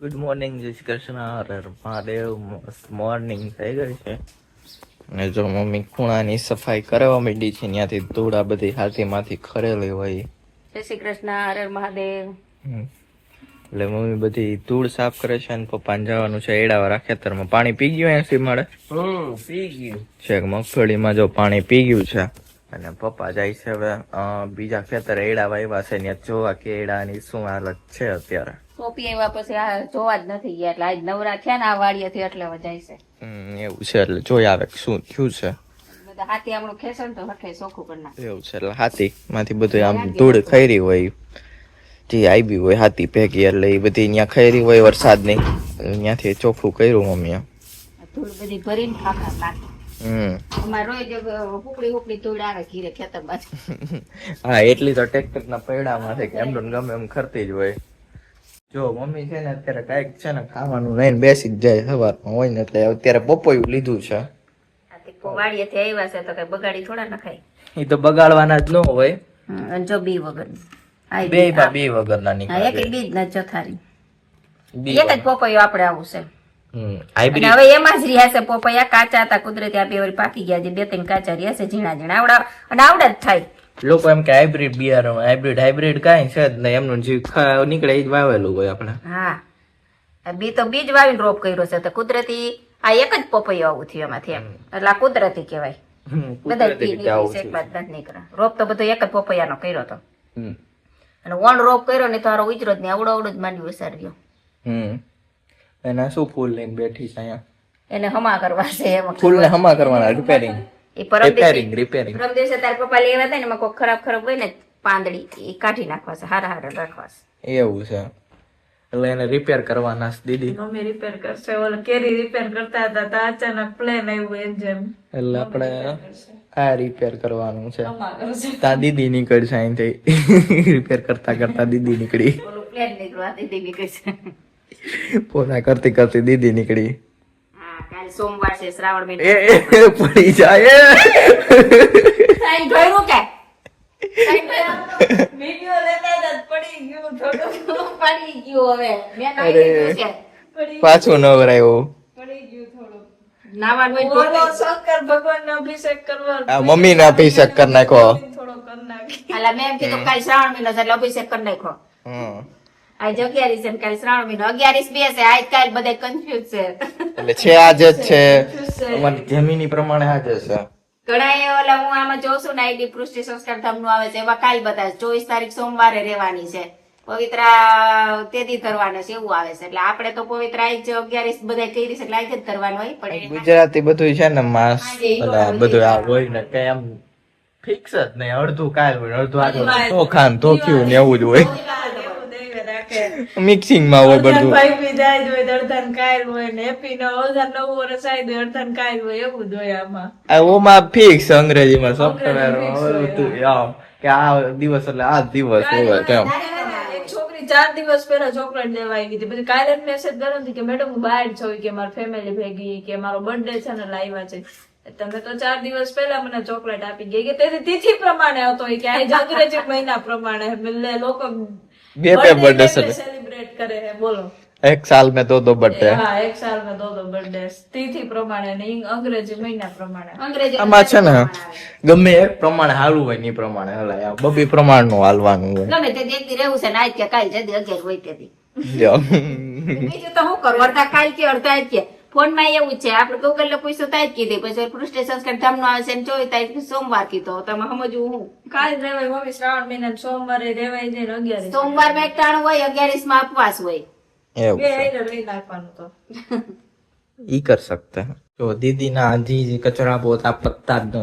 Good morning, જય શ્રી કૃષ્ણ. હર હર મહાદેવ. મસ્ત morning થઈ ગઈ છે અને જો મમ્મી ખૂણાની સફાઈ કરવા માંડી છે. ત્યાંથી ધૂળ આ બધી હાથીમાંથી ખરેલી હોય. જય શ્રી કૃષ્ણ, હર હર મહાદેવ. એટલે મમ્મી બધી ધૂળ સાફ કરે છે અને પપ્પાને જવાનું છે એડાવાળા ખેતરમાં. પાણી પી ગયું એસી મળે પી ગયું છે. મગફળીમાં જો પાણી પી ગયું છે અને પપ્પા જાય છે હવે બીજા ખેતર એડા વાવ્યા છે ત્યાં જોવા કે એડાની શું હાલત છે અત્યારે. ટોપી આવ્યા પછી આ જોવા જ નથી ગયા એટલે આજ નવરા થયા ને આ વાડીએથી એટલે વજાય છે. એવું છે એટલે જોઈ આવે કે શું થયું છે. બધા હાથી આપણું ખેંચે ને તો હઠે ચોખ્ખું કરી નાખે. એવું છે એટલે હાથી માંથી બધું આમ ધૂળ ખૈરી હોય જે આવી હોય હાથી ભેગી એટલે એ બધી ત્યાં ખૈરી હોય વરસાદની ત્યાંથી ચોખ્ખું કર્યું મમ્મીએ. ધૂળ બધી ભરીને ખાખા નાખે. અમારે રોજ હુકડી હુકડી ધૂળ આવે ઘીરે ખેતર બાજુ. હા એટલી તો ટ્રેક્ટર ના પૈડામાં કે એમ ગમે એમ ખરતી જ હોય. જો મમ્મી છે ને અત્યારે કઈક છે ને ખાવાનું લઈને બેસી જ જાય સવારમાં હોય ને એટલે અત્યારે પપૈયું લીધું છે. વાડીએથી આવ્યા છે તો કઈ બગાડી થોડા નખાય. એ તો બગાડવાના જ ન હોય. અને જો બી વગર બે વગર ના નીકળે. એક બીજ ના ચોથારી એક જ પોપૈયો આપણે આવું છે. હાઈબ્રિડ હવે એમાં જ રહ્યા છે પોપૈયા. કાચા હતા કુદરતી આપી વળી પાકી ગયા છે. બે ત્રણ કાચા રહ્યા છે ઝીણા ઝીણા આવડા અને આવડા જ થાય. લોકો એમ કે હાઇબ્રિડ બિયારણ હાઇબ્રિડ કાંઈ છે જ નહીં. એમનું જે નીકળે એ જ વાવેલું હોય આપણે. હા બી તો બીજ વાવીને રોપ કર્યો છે તો કુદરતી આ એક જ પપૈયો આવું થયું એમાંથી એમ એટલે આ કુદરતી કહેવાય. બધા નીકળે રોપ તો બધો એક જ પપૈયાનો કર્યો હતો અને વણ રોપ કર્યો ને તો હારો ઉજરો જ નહીં આવડો આવડો જ માંડી વસાડ્યો. એના શું ફૂલ લઈને બેઠી છે અહીંયા? એને હમા કરવા છે એમાં ફૂલ ને હમા કરવાના રિપેરિંગ એ પરમ દિવસે તાર પપ્પા લેવા હતા ને એમાં કોઈ ખરાબ હોય ને પાંદડી એ કાઢી નાખવા છે હારા રાખવા છે. એવું છે એટલે એને રિપેર કરવાના છે દીદી. મમ્મી રિપેર કરશે. ઓલો કેરી રિપેર કરતા હતા તો અચાનક પ્લેન આવ્યું એમ જેમ એટલે આપણે આ રિપેર કરવાનું છે. તા દીદી નીકળશે અહીંથી રિપેર કરતા કરતા દીદી નીકળી. ઓલું પ્લેન નીકળવા દીદી નીકળી છે. પોતા કરતી કરતી દીદી નીકળી. કાલ સોમવાર છે શ્રાવણ મહિનો એ પડી જાય સાઈન ભર્યું કે વિડિયો લેતા હતા પડી ગયું થોડું પડી ગયું. હવે મેં નાઈ લીધું છે. પાછું નવરાયો. પડી ગયું થોડું. નાવાનું હોય બોલો તો શંકર ભગવાનનો અભિષેક કરવા આ મમ્મી ને અભિષેક કરી નાખો. થોડો કરી નાખી. અલા મેં એમ કીધું કાલ શ્રાવણ મહિનો છે એટલે અભિષેક કરી નાખો. આજ 11 છે ને કાલ શ્રાવણ મહિનો 11 બે છે. આજ કાલ બધા કન્ફ્યુઝ છે એટલે છે આજે જ છે અમારી જમીની પ્રમાણે આજે છે. ઘણા ઓલા હું આમાં જોઉં છું ને આઈડી પૃષ્ટિ સંસ્કાર ધામ નું આવે છે એમાં કાલ બધા 24 તારીખ સોમવારે રહેવાની છે. પવિત્રા તેદી ધરવાના છે એવું આવે છે એટલે આપણે તો પવિત્ર આજ 11 બધા કરી છે એટલે આજ જ ધરવાનું હોય. પણ ગુજરાતી બધું છે ને માસ બધું આ હોય ને કઈ આમ ફિક્સ જ નહીં. અડધું કાલ હોય અડધું આગળ તો ખાન તો થયું ને એવું જ હોય. મિક્સિંગ માં હોય બધું. ભાઈ બી જાય હોય અડધાન કાયલ હોય ને હેપી નો અડધાન 9 વર્ષ આઈ દે અડધાન કાયલ હોય એવું જ હોય આમાં. આ ઓમાં ફિક્સ અંગ્રેજીમાં સોફ્ટવેર કે આ દિવસ એટલે આ દિવસ હોય તેમ. એક છોકરી 4 દિવસ પહેલા ચોકલેટ લેવા આવી હતી. પછી કાલે મેસેજ કર્યો કે મેડમ હું બહાર છું કે મારી ફેમિલી ભેગી કે મારો બર્થડે છે ને લાવ્યા છે. તમે તો 4 દિવસ પહેલા મને ચોકલેટ આપી ગઈ કે તેથી તિથિ પ્રમાણે હતો કે આ અંગ્રેજી મહિના પ્રમાણે લોકો બે બર્થડે સેલિબ્રેટ કરે છે. બોલો એક સાલ में दो बर्थडे. હા એક સાલ में दो बर्थडे તિથિ પ્રમાણે ને અંગ્રેજી મહિના પ્રમાણે. અંગ્રેજી આમાં છે ને ગમે એક પ્રમાણે હાલવું હોય ને પ્રમાણે હલાય. બબી પ્રમાણ નું હાલવાનું હોય. ગમે તે દેખતી રહેવું છે ને આજ કે કાલ જલ્દી 11 હોય તેથી જો. બીજું તો શું કરું અડધા કાલ કે અડધા આજ કે ફોન માં એવું જ છે. આપણે ગૂગલ ને પૂછ્યું તો જ કીધી પછી પૃષ્ઠ સંસ્કાર ધામ નો આવે છે 24 તારીખ સોમવાર કીધો તમે સમજવું હું કાલ રેવાય મમ્મી શ્રાવણ મહિના સોમવારે રેવાય ને 11 સોમવાર માં 91 હોય 11 માં ઉપવાસ હોય. એવું બે છે. આઈને લઈ નાખવાનું તો ઈ કર सकते हैं. જો દીદી ના આજી કચરા પોતા પત્તા જ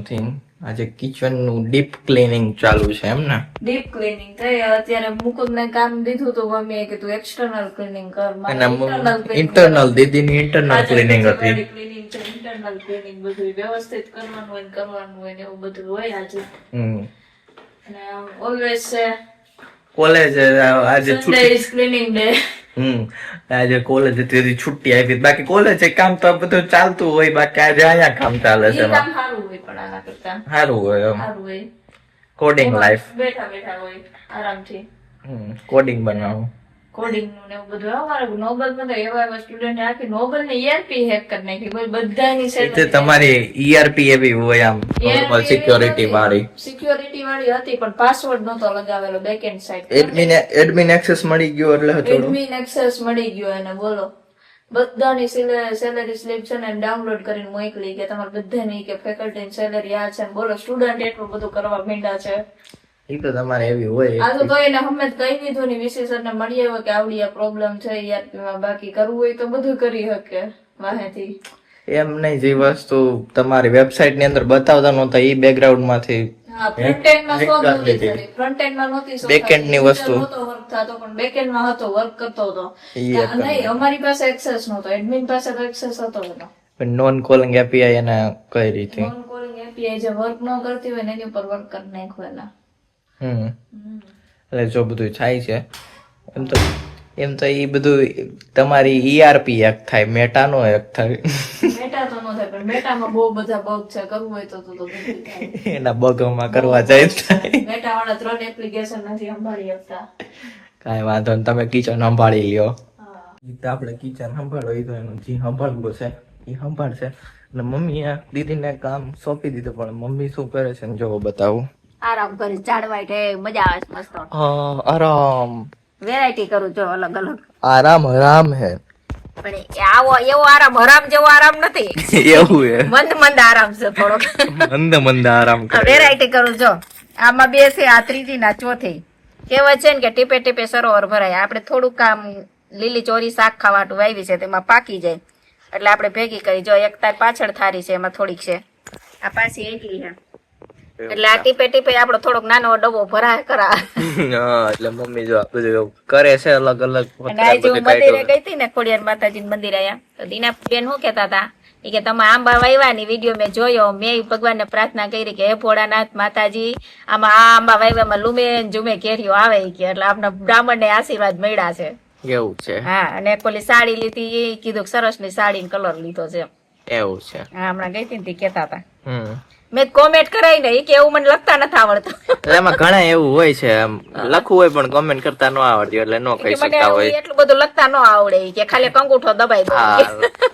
નથી. આજે કિચન નું ડીપ ક્લીનિંગ ચાલુ છે એમ ને? ડીપ ક્લીનિંગ થઈ. અત્યારે મુકુંદ ને કામ દીધું તો મમ્મીએ કીધું એક્સટર્નલ ક્લીનિંગ કર. ઇન્ટરનલ દીદી ની ઇન્ટરનલ ક્લીનિંગ હતી. ક્લીનિંગ છે ઇન્ટરનલ ક્લીનિંગ બધું વ્યવસ્થિત કરવાનું હોય ને એવું બધું હોય આજે. અને ઓલવેઝ છે કોલેજ આજે સન્ડે ઇઝ ક્લીનિંગ ડે. આજે કોલેજ હતી છુટ્ટી આવી. બાકી કોલેજ કામ તો બધું ચાલતું હોય. બાકી આજે અહીંયા કામ ચાલે છે. કામ સારું હોય પણ આના કરતા સારું હોય એમ. સારું હોય. કોડિંગ લાઈફ બેઠા બેઠા હોય આરામથી. કોડિંગ બનાવવું કોડિંગ નું ને એવું બધું. અમારે નોબલ માં તો એવા એવા સ્ટુડન્ટ આખી નોબલ ને ERP હેક કરી નાખી. બધાની એટલે તમારી ERP એવી હોય આમ નોર્મલ સિક્યોરિટી વાળી સિક્યોરિટી વાળી હતી પણ પાસવર્ડ નતો લગાવેલો બેકએન્ડ સાઇડ. એડમિન એક્સેસ મળી ગયો એટલે થોડું એડમિન એક્સેસ મળી ગયો એને. બોલો બધાની સેલેરી સ્લીપ છે ને ડાઉનલોડ કરીને મોકલી કે તમારે બધાની કે ફેકલ્ટી સેલેરી આ છે ને બોલો સ્ટુડન્ટ એટલું બધું કરવા માંડ્યા છે. એ તો તમારે એવી હોય આ તો એને હમે કઈ દીધું ની વિશેષ ને મળી આવ્યો કે આવડી આ પ્રોબ્લેમ છે ERP માં. બાકી કરવું હોય તો બધું કરી શકે વાહેથી. એમ નહીં, જે વસ્તુ તમારી વેબસાઇટ ની અંદર બતાવતા નહોતા એ બેકગ્રાઉન્ડ માંથી ફ્રન્ટ એન્ડ માં શોધ નહોતી કરી. ફ્રન્ટ એન્ડ માં નહોતી શોધ. બેકએન્ડ ની વસ્તુ નહોતો વર્ક થતો પણ બેકએન્ડ માં હતો, વર્ક કરતો હતો. નહીં અમારી પાસે એક્સેસ નહોતો, એડમિન પાસે તો એક્સેસ હતો એનો. નોન કોલિંગ API એને કઈ રીતે નોન કોલિંગ API જે વર્ક ન કરતી હોય ને એની ઉપર વર્ક કરી નાખવું એના. એટલે જો બધું થાય છે એમ તો એ બધું તમારી ERP હેક થાય, મેટા નો હેક થાય. મેટા તો ન થાય પણ મેટામાં બહુ બધા બગ છે. કરવું હોય તો બધું થાય. એના બગમાં કરવા જાય થાય. મેટા વાળા 3 એપ્લિકેશન નથી સંભાળી શકતા. કાંઈ વાંધો નહીં, તમે કિચન સંભાળી લ્યો. આપણે કિચન સંભાળો એ તો એનું જે સંભાળવું છે એ સંભાળશે. અને મમ્મીએ દીદીને કામ સોંપી દીધું પણ મમ્મી શું કરે છે ને જો બતાવું. આરામ કરી ઝાડવાય છે, મજા આવે છે મસ્ત. આરામ વેરાયટી કરું જો અલગ અલગ. આરામ હરામ હે પણ આવો એવો આરામ હરામ જેવો આરામ નથી. એવું હે, મંદ આરામ છે થોડોક. મંદ આરામ કરે. વેરાયટી કરું જો. આમાં 2 છે, આ ત્રીજી ના ચોથી. કહેવત છે ને કે ટીપે ટીપે સરોવર ભરાય. આપણે થોડુંક આમ લીલી ચોરી શાક ખાવાટું વાવી છે તેમાં પાકી જાય એટલે આપણે ભેગી કરી. જો એક તાર પાછળ થારી છે એમાં થોડીક છે, આ પાછી એટલી છે એટલે આ ટીપે ટીપે આપણો થોડોક નાનો ડબ્બો ભરાય કરા. એટલે મમ્મી જો બધું કરે છે અલગ અલગ. અને આજે હું મંદિરે ગઈ હતી ને ખોડિયાર માતાજી મંદિર આયા તો દીના બેન શું કેતા હતા કે તમે આંબા વાવ્યાની વિડીયો મેં જોયો. મેં ભગવાનને પ્રાર્થના કરી કે હે ભોળાનાથ માતાજી આમાં આ આંબા વાવ્યામાં લુમે જુમે કેરીઓ આવે કે એટલે આપણે બ્રાહ્મણ ને આશીર્વાદ મળ્યા છે. એવું છે? હા. અને પેલી સાડી લીધી એ કીધું સરસ ની સાડી કલર લીધો છે. એવું છે? હા હમણાં ગઈ હતી ને કેતા હતા. મેં કોમેન્ટ કરાઈ ને કે એવું મને લખતા નથી આવડતું. એમાં ઘણા એવું હોય છે, લખવું હોય પણ કોમેન્ટ કરતા ન આવડતી એટલે ન કહી શકતા હોય. એટલું બધું લખતા ન આવડે કે ખાલી કંગૂઠો દબાઈ દો,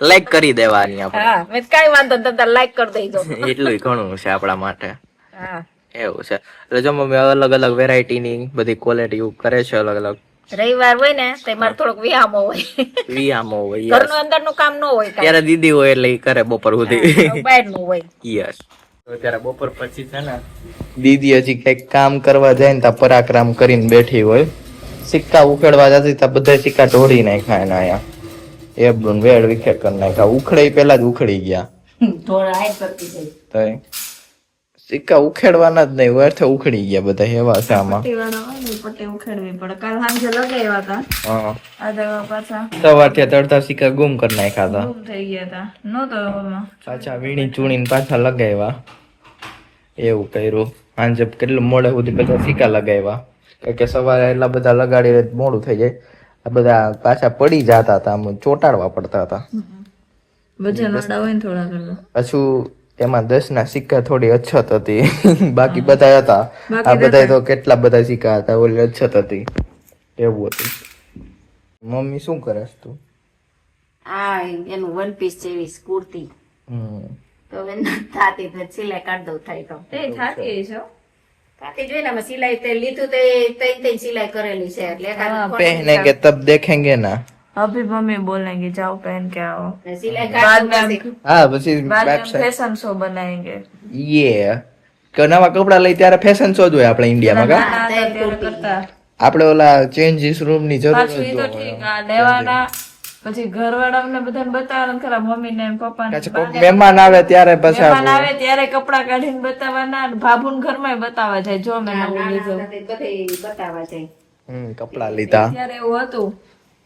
લાઈક કરી દેવાની આપણે. હા મેં કઈ વાંધો નહીં, તમે લાઈક કરી દેજો. એટલું ઘણું છે આપણા માટે. હા એવું છે. એટલે જો મમ્મી અલગ અલગ વેરાયટી ની બધી ક્વોલિટી કરે છે અલગ અલગ. રવિવાર હોય ને તો મારે થોડોક વિહામો હોય. વિયામો હોય, ઘરનું અંદરનું કામ ન હોય, ત્યારે દીદી હોય એટલે ઈ કરે બપોર સુધી. બહારનું હોય. યસ. ત્યારે બપોર પછી છે ને દીદી હજી કઈક કામ કરવા જાય ને ત્યાં પરાક્રમ કરીને બેઠી હોય. સિક્કા ઉખેડવા જતી ત્યાં બધા સિક્કા ઢોળી નાખ્યા એના અહીંયા. એબડું વેડ વિખેર કરી નાખ્યા. ઉખડે પેલા જ ઉખડી ગયા. તો સિક્કા ઉખેડવાના જ નહીં, વર્થે ઉખડી ગયા બધા. એવા છે આમાં. પટ્ટી ઉખેડવી પડે. કાલ સાંજે લગાવ્યા હતા. હા. આજે પાછા સવારથી તડતા સિક્કા ગુમ કરી નાખ્યા હતા. ગુમ થઈ ગયા હતા. નહોતો એમાં. પાછા વીણી ચૂણીને પાછા લગાવ્યા. એવું કર્યું. સાંજે કેટલું મોડે સુધી બધા સિક્કા લગાવ્યા. કે સવારે એટલા બધા લગાડી મોડું થઈ જાય. આ બધા પાછા પડી જતા હતા, આમ ચોટાડવા પડતા હતા. વજન વાળા હોય ને થોડા ઘણા. પાછું એમાં 10 ના સિક્કા થોડી અછત હતી. બાકી બધા હતા. આ બધા તો કેટલા બધા સિક્કા હતા, ઓલી અછત હતી. એવું હતું. મમ્મી શું કરે તું? આ એનું વન પીસ જેવી કુર્તી તો હવે થાતી તો સિલાઈ કાઢ દઉં થાય તો. તે થાતી છે. થાતી જોઈ ને અમે સિલાઈ તે લીધું તે તઈ સિલાઈ કરેલી છે એટલે એકાદ પહેનેંગે તબ દેખેંગે ના. अभी मम्मी बोलेंगे जाओ पहन के आओ. સિલાઈ बाद કાઢ में દઉં. હા પછી बाद में फैशन शो बनाएंगे. યે કે નવા કપડા લઈ ત્યારે ફેશન શો જ હોય આપણે ઇન્ડિયામાં. કા ત્યારે કરતા આપણે ઓલા ચેન્જીસ રૂમ ની જરૂર પાછું ઈ તો ઠીક. આ લેવાના પછી ઘરવાળાને બધાને બતાવવાનું ખરા, મમ્મી ને પપ્પા ને. મહેમાન આવે ત્યારે પછી મહેમાન આવે ત્યારે કપડા કાઢીને બતાવવાના. ભાભુ ઘરમાં બતાવવા જાય જો મેં નવું લીધું. બધે બતાવવા જાય. કપડા લીધા ત્યારે એવું હતું.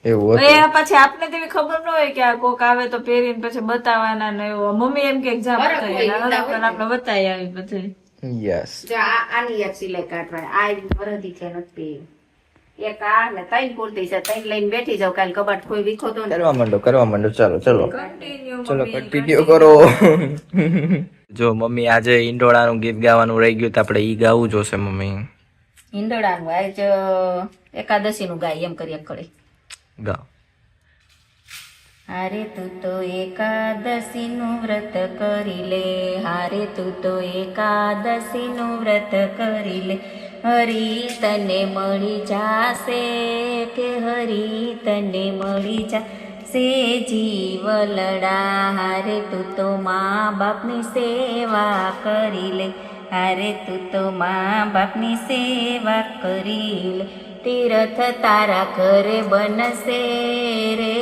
એવું એ પછી આપને તેવી ખબર ન હોય કે આ કોક આવે તો પહેરીને પછી બતાવવાના ને એવું. મમ્મી એમ કે જામ આપણે બતાવી આવી પછી. યસ. જો આની એક સિલાઈ કાઢવા આ વરદી છે નથી. એક આ ને 3 કુર્તી છે, 3 લઈને બેઠી જાવ. કાલ કબાટ કોઈ વીખો તો કરવા માંડો ચાલો ચલો કન્ટિન્યુ ચલો કન્ટિન્યુ કરો. જો મમ્મી આજે ઈંડોળાનું ગીત ગાવાનું રહી ગયું તો આપણે ઈ ગાવું જોશે મમ્મી. હિંદોળાનું આજ એકાદશી નું ગાય એમ કરી અકડી. ગાઓ. હારે તું તો એકાદશીનું વ્રત કરી લે, હારે તું તો એકાદશીનું વ્રત કરી લે, હરી તને મળી જાશે કે હરી તને મળી જાશે જીવલડા. હારે તું તો મા બાપની સેવા કરી લે, હારે તું તો મા બાપની સેવા કરી લે, તીરથ તારા ઘરે બનશે રે,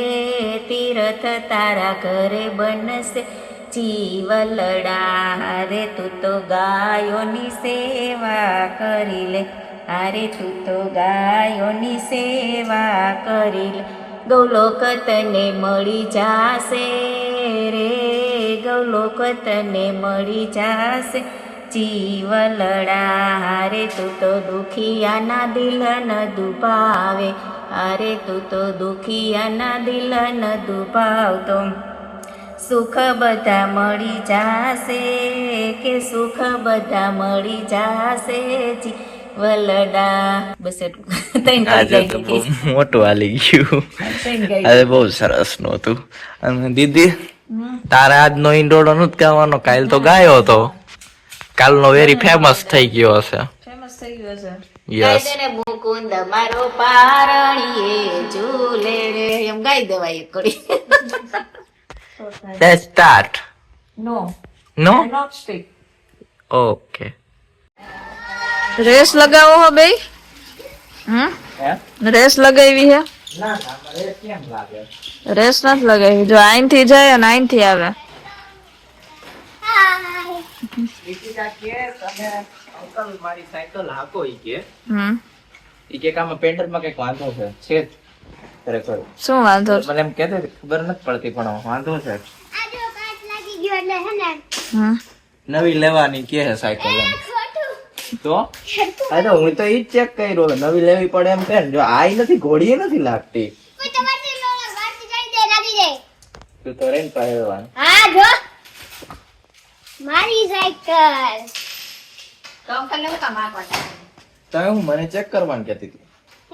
તીરથ તારા ઘરે બનશે જીવલડા. હારે તું તો ગાયોની સેવા કરી લે, હારે તું તો ગાયોની સેવા કરી લે, ગૌલોક તને મળી જાશે રે, ગૌલોક તને મળી જાશે જીવલડા. હારે તું તો દુખિયાના દિલ ન દુભાવે, હારે તું તો દુખિયાના દિલ ન દુભાવતો, સુખ બધા મળી જાશે કે સુખ બધા મળી જાશે જીવલડા. બસ એટલું આજે તો બહુ મોટું હાલી ગયું. આજે બહુ સરસ નહોતું. અને દીદી તારા આજનો ઈંડોળો નથી ગાવાનો, કાલ તો ગાયો હતો, કાલનો વેરી ફેમસ થઈ ગયો હશે. ફેમસ થઈ ગયો છે. યસ, મુકુંદ મારો પારણીએ ઝૂલે રે, એમ ગાઈ દેવાય એક કડી. Let's start. No no, not stick. Okay. રેસ લગાવો હો બે. રેસ લગાવી હે? ના ના, મને કેમ લાગે? રેસ નથી લગાવી. જો અહીંથી જાય અને અહીંથી આવે. અંકલ મારી સાયકલ હાકો ઈ કે હમ આમાં પેન્ડલમાં કઈક વાંધો છે ખરેખર. શું વાંધો છે? મને એમ કહેતો ખબર નથી પડતી પણ વાંધો છે. હમ નવી લેવાની કે છે સાયકલ એમ. તો અરે હું તો ઈ ચેક કર્યો નવી લેવી પડે એમ કે જો આઈ નથી ઘોડી નથી લાગતી. તું તો રેન પહેરવાનું. મારી સાયકલ તો અંકલ ને કામ આપવા તો હું મને ચેક કરવાનું કહેતી હતી.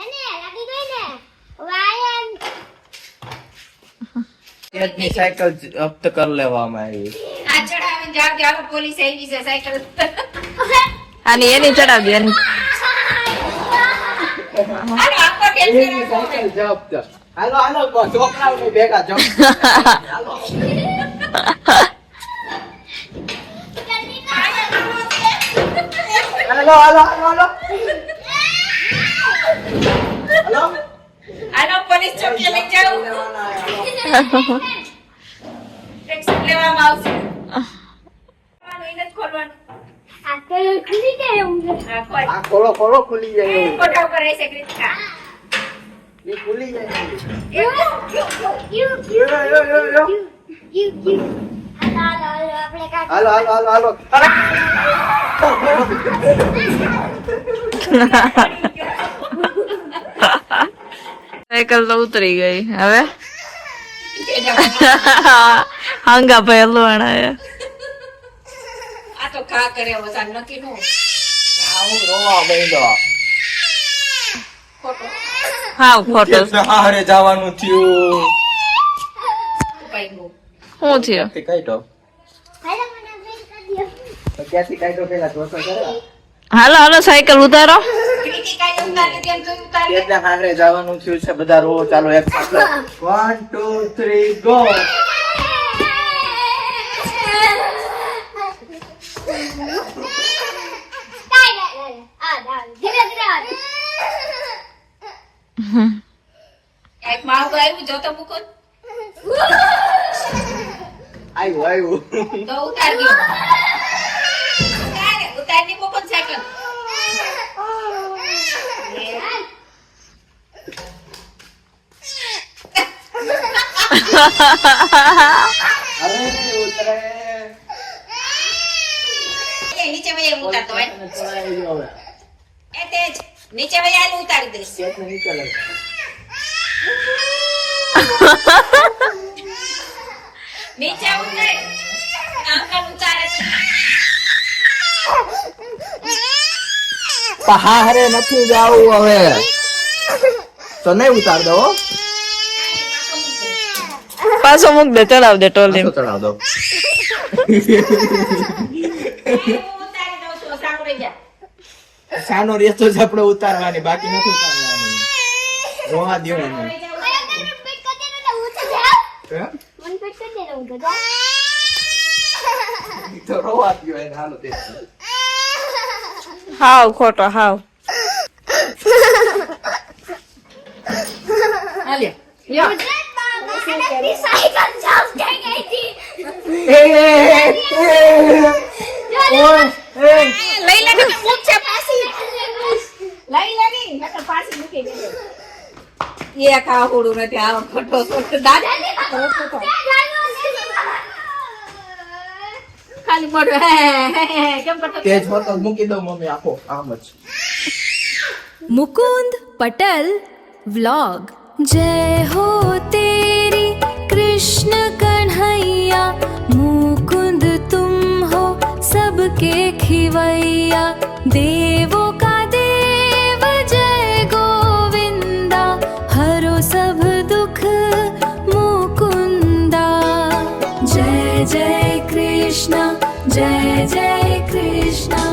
એને લાગી ગઈ ને વાયન તેજની સાયકલ જપ્ત કરી લેવામાં આવી. આ ચડાવીને જાવ કે આલો પોલીસ આવી છે સાયકલ. આની એની ચડાવજો એની. હાલો આપો ટેન્શન તેજની સાયકલ જપ્ત. હાલો હાલો છોકરાઓને ભેગા જપ્ત. હાલો હાલો હાલો હાલો હાલો. આનો પોલીસ ચોકી લઈ જાવ. ટેક્સી લેવામાં આવશે. એને જ ખોલવાનું. આ તો ખુલી જાય હું હા, ખોલ. આ ખોલો ખોલો ખુલી જાય એવું. ફોટા ઉપર રહેશે ક્રિતિકા. એ ખુલી જાય એવું. યુ યો, યો, યો, યો. આપણે કાઢ હાલો હાલો હાલો હાલો. અરે! સાયકલ તો ઉતરી ગઈ. હવે હાંગા ભાઈ હલવાણા હે. આ તો ખા કરે વસાન નક્કી નું આવું રોવા બેઠો. ફોટો હાવ ખોટો. હારે જવાનું થયું. પાઈ શું થયું? તે કાઢો. હાલો મને બ્રેક કરી દો તો ક્યાંથી કાઢો પેલા જોતો કરે. હાલો હાલો સાયકલ ઉતારો. ક્રિતિકા એ ઉતારે કેમ તો ઉતારે. તેજના હારે જવાનું થયું છે બધા રો ચાલો એક સાથે 1 2 3 ગો. એક માળું આવ્યું જો તો મૂકો આવ્યું આવ્યું. તો ઉતાર દો. ઉતાર ની મૂકો ને સાયકલ. અરે ઉતરે. એ નીચે વહી ઉતારતો હોય. ચડાવી દો હવે. એ તેજ નીચે વહી આને ઉતારી દઈશ. તેજને નીચે લઈ. નીચે ઉતાર. અંકલ ઉતારે છે. પહાડે નથી જાવું હવે તો નહીં ઉતાર દો. પાછો મૂક દે, ચડાવ દે ટોલી. પાછો ચડાવ દો. સાનો રેસો જ આપણે ઉતારવાની, બાકી નથી ઉતારવાની. રોવા દ્યો એને. મને પેટ કરી દે ને હું તો જાઉં. હે? મને પેટ કરી દે ને હું તો જાઉં. ઈ તો રોવા દ્યો એને, હાલો તે. હાવ ખોટો હાવ. હાલ્યો. લ્યો. આનાથી સાયકલ જામ થઈ ગઈ હતી. લઈ લે ને મૂક છે પાછી. લઈ લે ની નકર પાછી મૂકી દે. એ કાહુડું નથી આવો ખોટો ખોટો દાદા ને ખાલી મોઢું હે કેમ કરતો તે જ ફોટો મૂકી દો મમ્મી, આખો આમ જ. मुकुंद पटल व्लॉग जय हो तेरी कृष्ण कन्हैया मुकुंद तुम हो सबके खिवैया देवों का देव जय गोविंदा हरो सब दुख मुकुंदा जय जय कृष्ण जय जय कृष्ण